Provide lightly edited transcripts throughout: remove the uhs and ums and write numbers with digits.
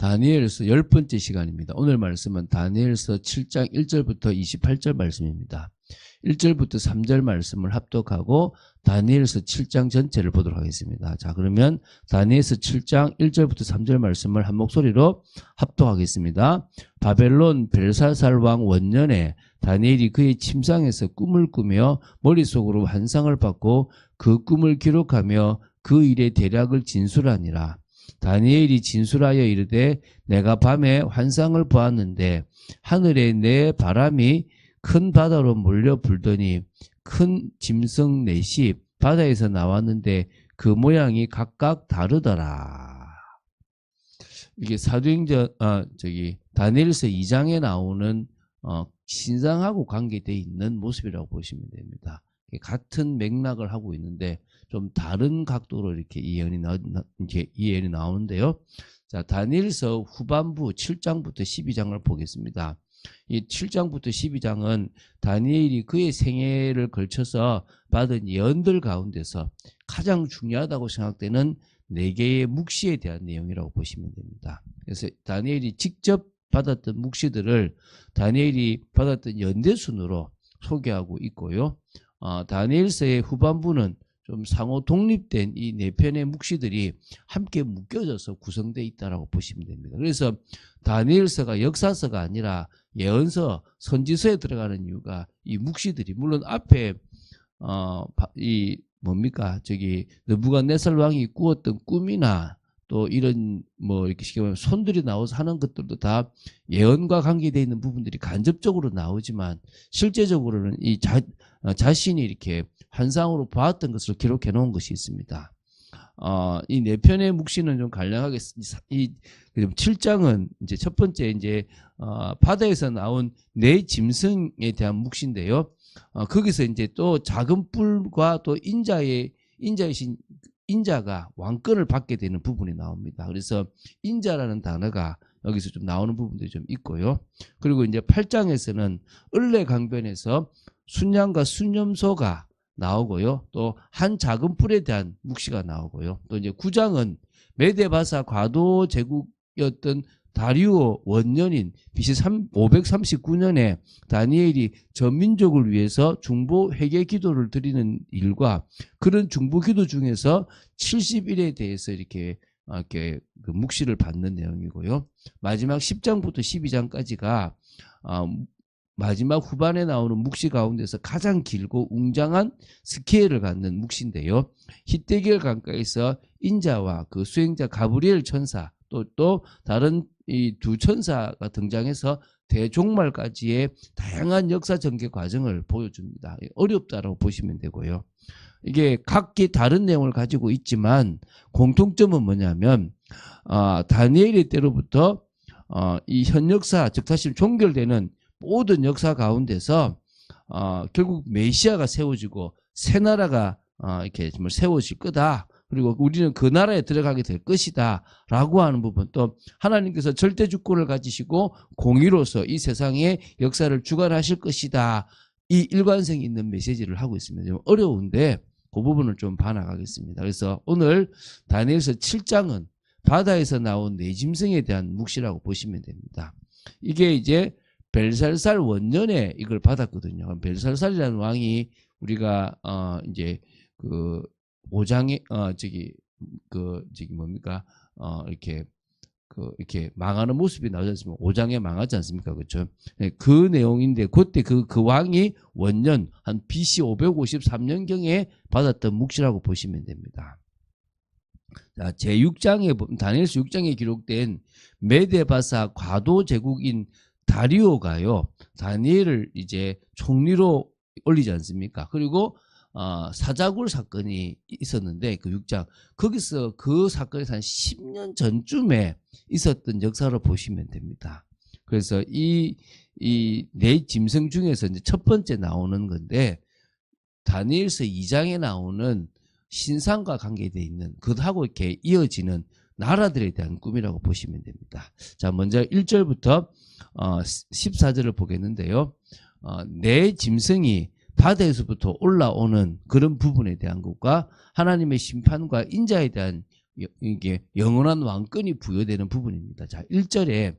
다니엘서 10번째 시간입니다. 오늘 말씀은 다니엘서 7장 1절부터 28절 말씀입니다. 1절부터 3절 말씀을 합독하고 다니엘서 7장 전체를 보도록 하겠습니다. 자, 그러면 다니엘서 7장 1절부터 3절 말씀을 한 목소리로 합독하겠습니다. 바벨론 벨사살 왕 원년에 다니엘이 그의 침상에서 꿈을 꾸며 머릿속으로 환상을 받고 그 꿈을 기록하며 그 일의 대략을 진술하니라. 다니엘이 진술하여 이르되 내가 밤에 환상을 보았는데 하늘에 내 바람이 큰 바다로 몰려 불더니 큰 짐승 넷이 바다에서 나왔는데 그 모양이 각각 다르더라. 이게 사도행전 다니엘서 2장에 나오는 신상하고 관계되어 있는 모습이라고 보시면 됩니다. 같은 맥락을 하고 있는데 좀 다른 각도로 이렇게 이해이 나오는데요. 자, 다니엘서 후반부 7장부터 12장을 보겠습니다. 이 7장부터 12장은 다니엘이 그의 생애를 걸쳐서 받은 예언들 가운데서 가장 중요하다고 생각되는 4개의 묵시에 대한 내용이라고 보시면 됩니다. 그래서 다니엘이 직접 받았던 묵시들을 다니엘이 받았던 연대순으로 소개하고 있고요. 다니엘서의 후반부는 좀 상호 독립된 이 4편의 묵시들이 함께 묶여져서 구성되어 있다고 보시면 됩니다. 그래서 다니엘서가 역사서가 아니라 예언서, 선지서에 들어가는 이유가 이 묵시들이 물론 앞에 느부갓네살 왕이 꾸었던 꿈이나 또 이런 이렇게 쉽게 말하면 손들이 나와서 하는 것들도 다 예언과 관계되어 있는 부분들이 간접적으로 나오지만 실제적으로는 이 자신이 이렇게 환상으로 보았던 것을 기록해 놓은 것이 있습니다. 이 4편의 묵시는 좀 간략하게 이 7장은 이제 첫 번째 이제 바다에서 나온 4 짐승에 대한 묵시인데요. 거기서 이제 또 작은 뿔과 또 인자가 왕권을 받게 되는 부분이 나옵니다. 그래서 인자라는 단어가 여기서 좀 나오는 부분들이 좀 있고요. 그리고 이제 8장에서는 을레 강변에서 순양과 순염소가 나오고요. 또 한 작은 뿔에 대한 묵시가 나오고요. 또 이제 9장은 메데바사 과도 제국이었던 다리오 원년인 BC 539년에 다니엘이 전민족을 위해서 중보 회개 기도를 드리는 일과 그런 중보 기도 중에서 70일에 대해서 이렇게 그 묵시를 받는 내용이고요. 마지막 10장부터 12장까지가 마지막 후반에 나오는 묵시 가운데서 가장 길고 웅장한 스케일을 갖는 묵시인데요. 히데길 강가에서 인자와 그 수행자 가브리엘 천사 또 다른 이 2 천사가 등장해서 대종말까지의 다양한 역사 전개 과정을 보여줍니다. 어렵다라고 보시면 되고요. 이게 각기 다른 내용을 가지고 있지만 공통점은 뭐냐면 다니엘의 때로부터 이 현 역사 즉 사실 종결되는 모든 역사 가운데서 결국 메시아가 세워지고 새 나라가 이렇게 정말 세워질 거다. 그리고 우리는 그 나라에 들어가게 될 것이다 라고 하는 부분, 또 하나님께서 절대 주권을 가지시고 공의로서 이 세상의 역사를 주관하실 것이다, 이 일관성 있는 메시지를 하고 있습니다. 좀 어려운데 그 부분을 좀 봐나가겠습니다. 그래서 오늘 다니엘서 7장은 바다에서 나온 4 짐승에 대한 묵시라고 보시면 됩니다. 이게 이제 벨살살 원년에 이걸 받았거든요. 벨살살이라는 왕이 우리가 이제 그 5장에 이렇게 망하는 모습이 나오지 않습니까? 5장에 망하지 않습니까? 그렇죠? 그 내용인데 그때 그 왕이 원년 한 BC 553년경에 받았던 묵시라고 보시면 됩니다. 자, 제6장에 다니엘서 6장에 기록된 메데바사 과도 제국인 다리오가요, 다니엘을 이제 총리로 올리지 않습니까? 그리고 사자굴 사건이 있었는데 그 6장 거기서 그 사건에서 한 10년 전쯤에 있었던 역사로 보시면 됩니다. 그래서 이 4 짐승 중에서 이제 첫 번째 나오는 건데 다니엘서 2장에 나오는 신상과 관계되어 있는 그하고 이렇게 이어지는 나라들에 대한 꿈이라고 보시면 됩니다. 자, 먼저 1절부터 14절을 보겠는데요. 4 짐승이 바다에서부터 올라오는 그런 부분에 대한 것과 하나님의 심판과 인자에 대한 이게 영원한 왕권이 부여되는 부분입니다. 자, 1절에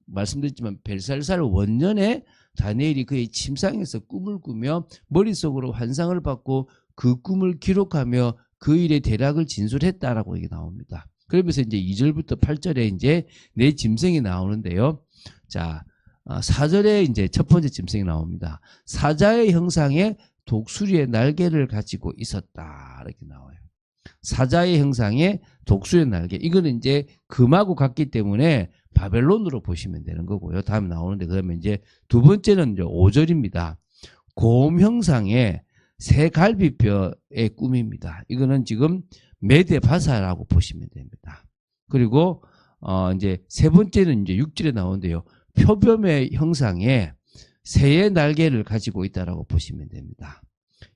말씀드렸지만 벨살살 원년에 다니엘이 그의 침상에서 꿈을 꾸며 머릿속으로 환상을 받고 그 꿈을 기록하며 그 일의 대략을 진술했다라고 이게 나옵니다. 그러면서 이제 2절부터 8절에 이제 내 짐승이 나오는데요. 자, 4절에 이제 첫 번째 짐승이 나옵니다. 사자의 형상의 독수리의 날개를 가지고 있었다. 이렇게 나와요. 사자의 형상의 독수리의 날개. 이거는 이제 금하고 같기 때문에 바벨론으로 보시면 되는 거고요. 다음에 나오는데, 그러면 이제 두 번째는 이제 5절입니다. 곰 형상의 새 갈비뼈의 꿈입니다. 이거는 지금 메데바사라고 보시면 됩니다. 그리고 이제 세 번째는 이제 6절에 나오는데요. 표범의 형상의 새의 날개를 가지고 있다라고 보시면 됩니다.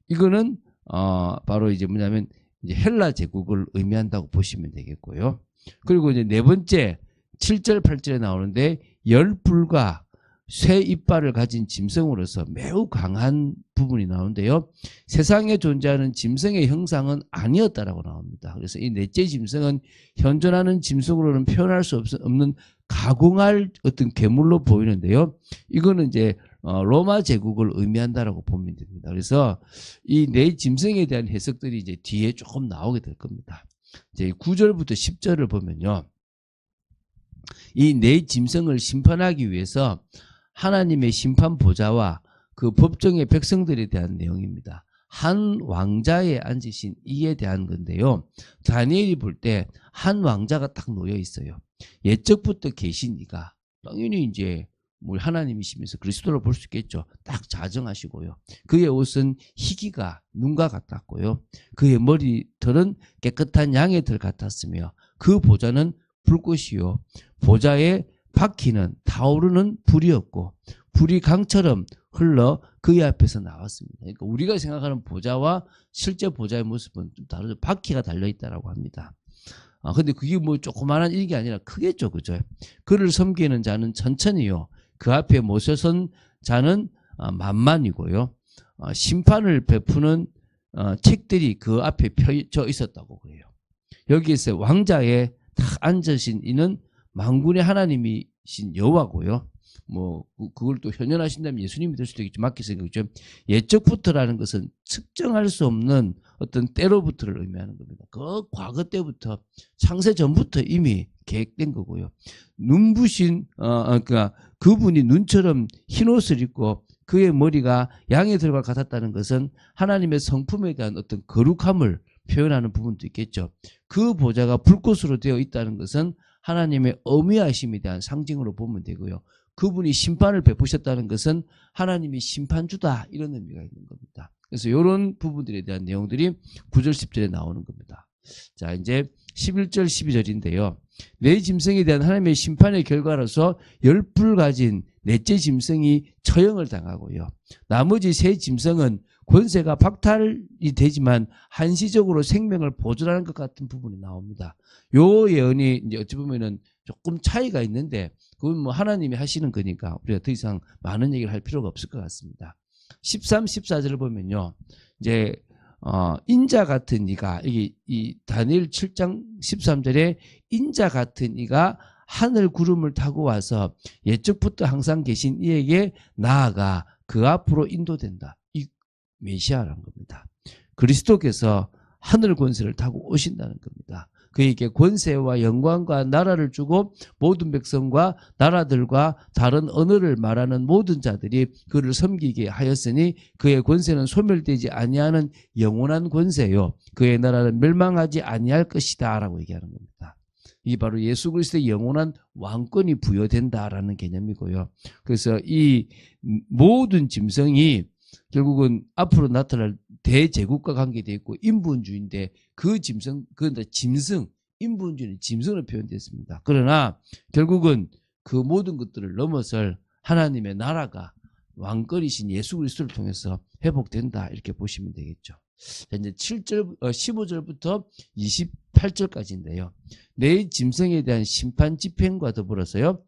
이거는 바로 이제 뭐냐면 이제 헬라 제국을 의미한다고 보시면 되겠고요. 그리고 이제 네 번째 7절 8절에 나오는데 열불과 쇠 이빨을 가진 짐승으로서 매우 강한 부분이 나오는데요. 세상에 존재하는 짐승의 형상은 아니었다라고 나옵니다. 그래서 이 넷째 짐승은 현존하는 짐승으로는 표현할 수 없는 가공할 어떤 괴물로 보이는데요. 이거는 이제 로마 제국을 의미한다라고 보면 됩니다. 그래서 이 네 짐승에 대한 해석들이 이제 뒤에 조금 나오게 될 겁니다. 이제 9절부터 10절을 보면요. 이 네 짐승을 심판하기 위해서 하나님의 심판 보좌와 그 법정의 백성들에 대한 내용입니다. 한 왕자에 앉으신 이에 대한 건데요. 다니엘이 볼 때 한 왕자가 딱 놓여 있어요. 옛적부터 계신 이가 당연히 이제 뭐 하나님이시면서 그리스도로 볼 수 있겠죠. 딱 자정하시고요. 그의 옷은 희기가 눈과 같았고요. 그의 머리털은 깨끗한 양의 털 같았으며 그 보좌는 불꽃이요. 보좌의 바퀴는 타오르는 불이었고 불이 강처럼 흘러 그의 앞에서 나왔습니다. 그러니까 우리가 생각하는 보좌와 실제 보좌의 모습은 좀 다르죠. 바퀴가 달려있다라고 합니다. 근데 그게 뭐 조그마한 일이 아니라 크겠죠. 그죠? 그를 섬기는 자는 천천히요. 그 앞에 모셔선 자는 만만이고요. 심판을 베푸는 책들이 그 앞에 펴져 있었다고 그래요. 여기에서 왕자에 딱 앉으신 이는 만군의 하나님이신 여호와고요. 뭐 그걸 또 현현하신다면 예수님이 될 수도 있겠죠. 맡기서 그죠. 옛적부터라는 것은 측정할 수 없는 어떤 때로부터를 의미하는 겁니다. 그 과거 때부터 창세 전부터 이미 계획된 거고요. 눈부신 그러니까 그분이 눈처럼 흰 옷을 입고 그의 머리가 양의 털과 같았다는 것은 하나님의 성품에 대한 어떤 거룩함을 표현하는 부분도 있겠죠. 그 보좌가 불꽃으로 되어 있다는 것은 하나님의 어미하심에 대한 상징으로 보면 되고요. 그분이 심판을 베푸셨다는 것은 하나님이 심판주다 이런 의미가 있는 겁니다. 그래서 이런 부분들에 대한 내용들이 9절 10절에 나오는 겁니다. 자, 이제 11절 12절인데요. 네 짐승에 대한 하나님의 심판의 결과로서 열불 가진 넷째 짐승이 처형을 당하고요. 나머지 세 짐승은 권세가 박탈이 되지만 한시적으로 생명을 보존하는 것 같은 부분이 나옵니다. 요 예언이 이제 어찌 보면은 조금 차이가 있는데 그건 뭐 하나님이 하시는 거니까 우리가 더 이상 많은 얘기를 할 필요가 없을 것 같습니다. 13, 14절을 보면요. 이제 인자 같은 이가 이 다니엘 7장 13절에 인자 같은 이가 하늘 구름을 타고 와서 옛적부터 항상 계신 이에게 나아가 그 앞으로 인도된다. 이 메시아라는 겁니다. 그리스도께서 하늘 권세를 타고 오신다는 겁니다. 그에게 권세와 영광과 나라를 주고 모든 백성과 나라들과 다른 언어를 말하는 모든 자들이 그를 섬기게 하였으니 그의 권세는 소멸되지 아니하는 영원한 권세요. 그의 나라는 멸망하지 아니할 것이다 라고 얘기하는 겁니다. 이게 바로 예수 그리스도의 영원한 왕권이 부여된다라는 개념이고요. 그래서 이 모든 짐승이 결국은 앞으로 나타날 대제국과 관계되어 있고 인본주의인데 그 짐승, 짐승, 인본주의는 짐승으로 표현됐습니다. 그러나 결국은 그 모든 것들을 넘어설 하나님의 나라가 왕권이신 예수 그리스도를 통해서 회복된다 이렇게 보시면 되겠죠. 이제 15절부터 28절까지인데요. 네 짐승에 대한 심판 집행과 더불어서요.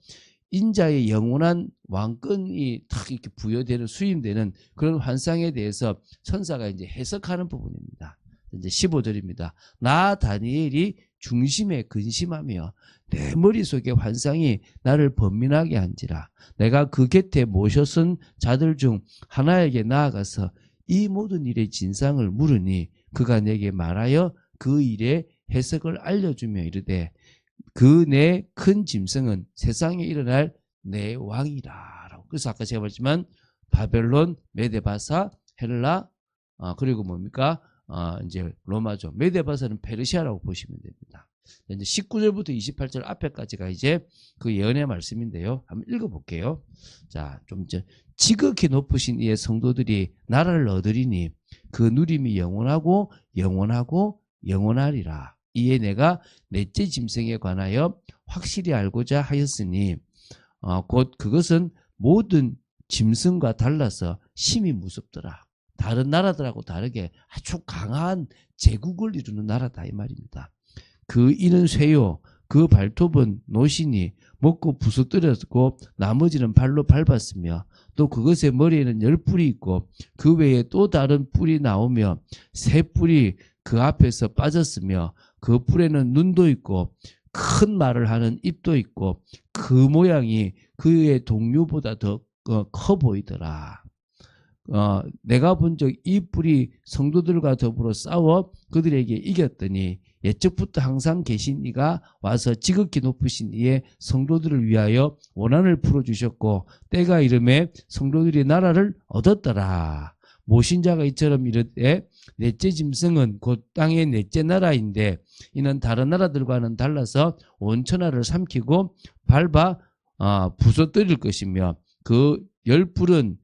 인자의 영원한 왕권이 딱 이렇게 부여되는 수임되는 그런 환상에 대해서 천사가 이제 해석하는 부분입니다. 이제 15절입니다. 나 다니엘이 중심에 근심하며 내 머릿속에 환상이 나를 번민하게 한지라. 내가 그 곁에 모셔선 자들 중 하나에게 나아가서 이 모든 일의 진상을 물으니 그가 내게 말하여 그 일의 해석을 알려주며 이르되 그 내 큰 짐승은 세상에 일어날 내 왕이라. 그래서 아까 제가 말했지만 바벨론, 메데바사, 헬라, 그리고 뭡니까? 이제 로마죠. 메데바사는 페르시아라고 보시면 됩니다. 이제 19절부터 28절 앞에까지가 이제 그 예언의 말씀인데요. 한번 읽어볼게요. 자, 좀 이제 지극히 높으신 이의 성도들이 나라를 얻으리니 그 누림이 영원하고 영원하고 영원하리라. 이에 내가 넷째 짐승에 관하여 확실히 알고자 하였으니 곧 그것은 모든 짐승과 달라서 심히 무섭더라. 다른 나라들하고 다르게 아주 강한 제국을 이루는 나라다 이 말입니다. 그 이는 쇠요 그 발톱은 노시니 먹고 부서뜨렸고 나머지는 발로 밟았으며 또 그것의 머리에는 10뿔이 있고 그 외에 또 다른 뿔이 나오며 새 뿔이 그 앞에서 빠졌으며 그 뿔에는 눈도 있고 큰 말을 하는 입도 있고 그 모양이 그의 동류보다 더 커 보이더라. 내가 본 적 이 뿔이 성도들과 더불어 싸워 그들에게 이겼더니 옛적부터 항상 계신 이가 와서 지극히 높으신 이의 성도들을 위하여 원한을 풀어주셨고 때가 이름에 성도들이 나라를 얻었더라. 모신자가 이처럼 이르되 넷째 짐승은 곧 땅의 넷째 나라인데 이는 다른 나라들과는 달라서 온 천하를 삼키고 밟아 부서뜨릴 것이며 그 10뿔은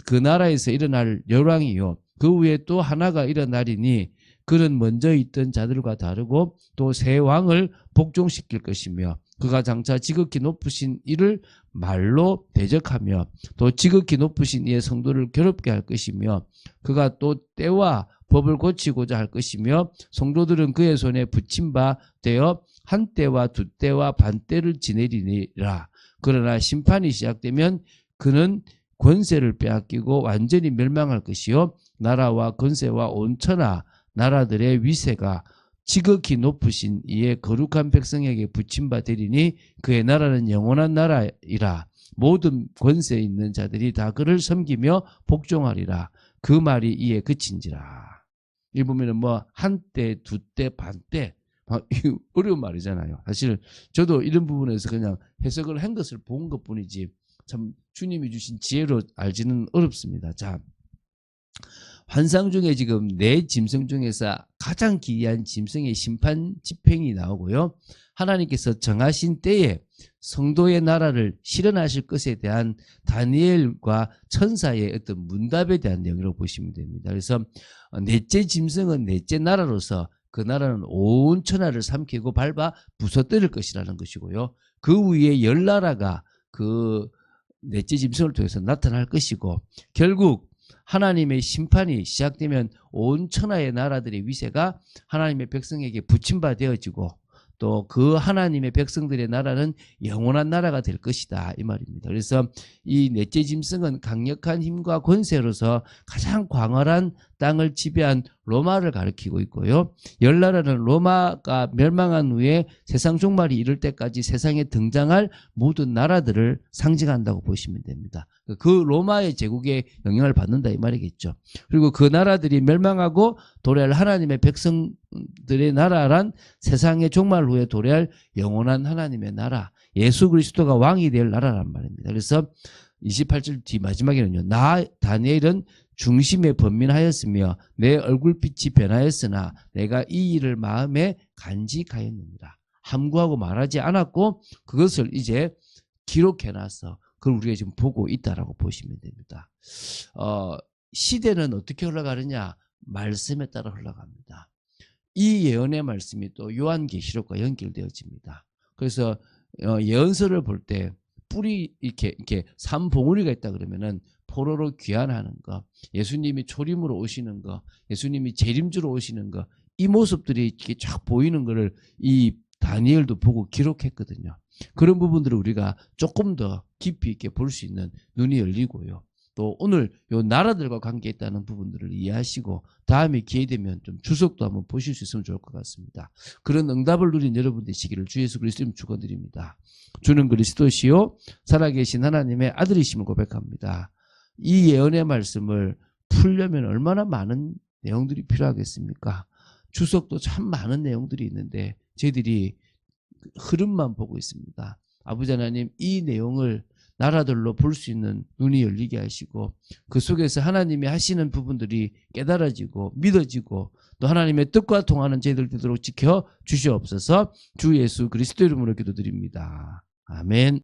그 나라에서 일어날 열왕이요 그 위에 또 하나가 일어나리니 그는 먼저 있던 자들과 다르고 또 새 왕을 복종시킬 것이며 그가 장차 지극히 높으신 이를 말로 대적하며 또 지극히 높으신 이의 성도를 괴롭게 할 것이며 그가 또 때와 법을 고치고자 할 것이며 성도들은 그의 손에 붙임 바 되어 한 때와 두 때와 반 때를 지내리니라. 그러나 심판이 시작되면 그는 권세를 빼앗기고 완전히 멸망할 것이요 나라와 권세와 온 천하 나라들의 위세가 지극히 높으신 이의 거룩한 백성에게 붙임 바 되리니 그의 나라는 영원한 나라이라. 모든 권세 있는 자들이 다 그를 섬기며 복종하리라. 그 말이 이에 그친지라. 이 보면은 뭐 한때, 두때, 반때 어려운 말이잖아요. 사실 저도 이런 부분에서 그냥 해석을 한 것을 본 것뿐이지 참 주님이 주신 지혜로 알지는 어렵습니다. 자, 환상 중에 지금 네 짐승 중에서 가장 기이한 짐승의 심판 집행이 나오고요. 하나님께서 정하신 때에 성도의 나라를 실현하실 것에 대한 다니엘과 천사의 어떤 문답에 대한 내용이라고 보시면 됩니다. 그래서 넷째 짐승은 넷째 나라로서 그 나라는 온 천하를 삼키고 밟아 부서뜨릴 것이라는 것이고요. 그 위에 10나라가 그 넷째 짐승을 통해서 나타날 것이고 결국 하나님의 심판이 시작되면 온 천하의 나라들의 위세가 하나님의 백성에게 붙임바 되어지고 또 그 하나님의 백성들의 나라는 영원한 나라가 될 것이다 이 말입니다. 그래서 이 넷째 짐승은 강력한 힘과 권세로서 가장 광활한 땅을 지배한 로마를 가리키고 있고요. 10나라는 로마가 멸망한 후에 세상 종말이 이를 때까지 세상에 등장할 모든 나라들을 상징한다고 보시면 됩니다. 그 로마의 제국에 영향을 받는다 이 말이겠죠. 그리고 그 나라들이 멸망하고 도래할 하나님의 백성들의 나라란 세상의 종말 후에 도래할 영원한 하나님의 나라, 예수 그리스도가 왕이 될 나라란 말입니다. 그래서 28절 뒤 마지막에는요. 나 다니엘은 중심에 번민하였으며 내 얼굴빛이 변하였으나 내가 이 일을 마음에 간직하였느니라. 함구하고 말하지 않았고 그것을 이제 기록해놔서 그걸 우리가 지금 보고 있다라고 보시면 됩니다. 시대는 어떻게 흘러가느냐? 말씀에 따라 흘러갑니다. 이 예언의 말씀이 또 요한계시록과 연결되어집니다. 그래서 예언서를 볼 때 뿔이 이렇게 삼봉우리가 있다 그러면은 포로로 귀환하는 거, 예수님이 초림으로 오시는 거, 예수님이 재림주로 오시는 거, 이 모습들이 이렇게 쫙 보이는 거를 이 다니엘도 보고 기록했거든요. 그런 부분들을 우리가 조금 더 깊이 있게 볼 수 있는 눈이 열리고요. 또 오늘 요 나라들과 관계있다는 부분들을 이해하시고 다음에 기회 되면 좀 주석도 한번 보실 수 있으면 좋을 것 같습니다. 그런 응답을 누린 여러분 되시기를 주 예수 그리스도님 축원드립니다. 주는 그리스도시요 살아계신 하나님의 아들이심을 고백합니다. 이 예언의 말씀을 풀려면 얼마나 많은 내용들이 필요하겠습니까? 주석도 참 많은 내용들이 있는데 저희들이 흐름만 보고 있습니다. 아버지 하나님, 이 내용을 나라들로 볼 수 있는 눈이 열리게 하시고 그 속에서 하나님이 하시는 부분들이 깨달아지고 믿어지고 또 하나님의 뜻과 통하는 저희들 되도록 지켜 주시옵소서. 주 예수 그리스도 이름으로 기도드립니다. 아멘.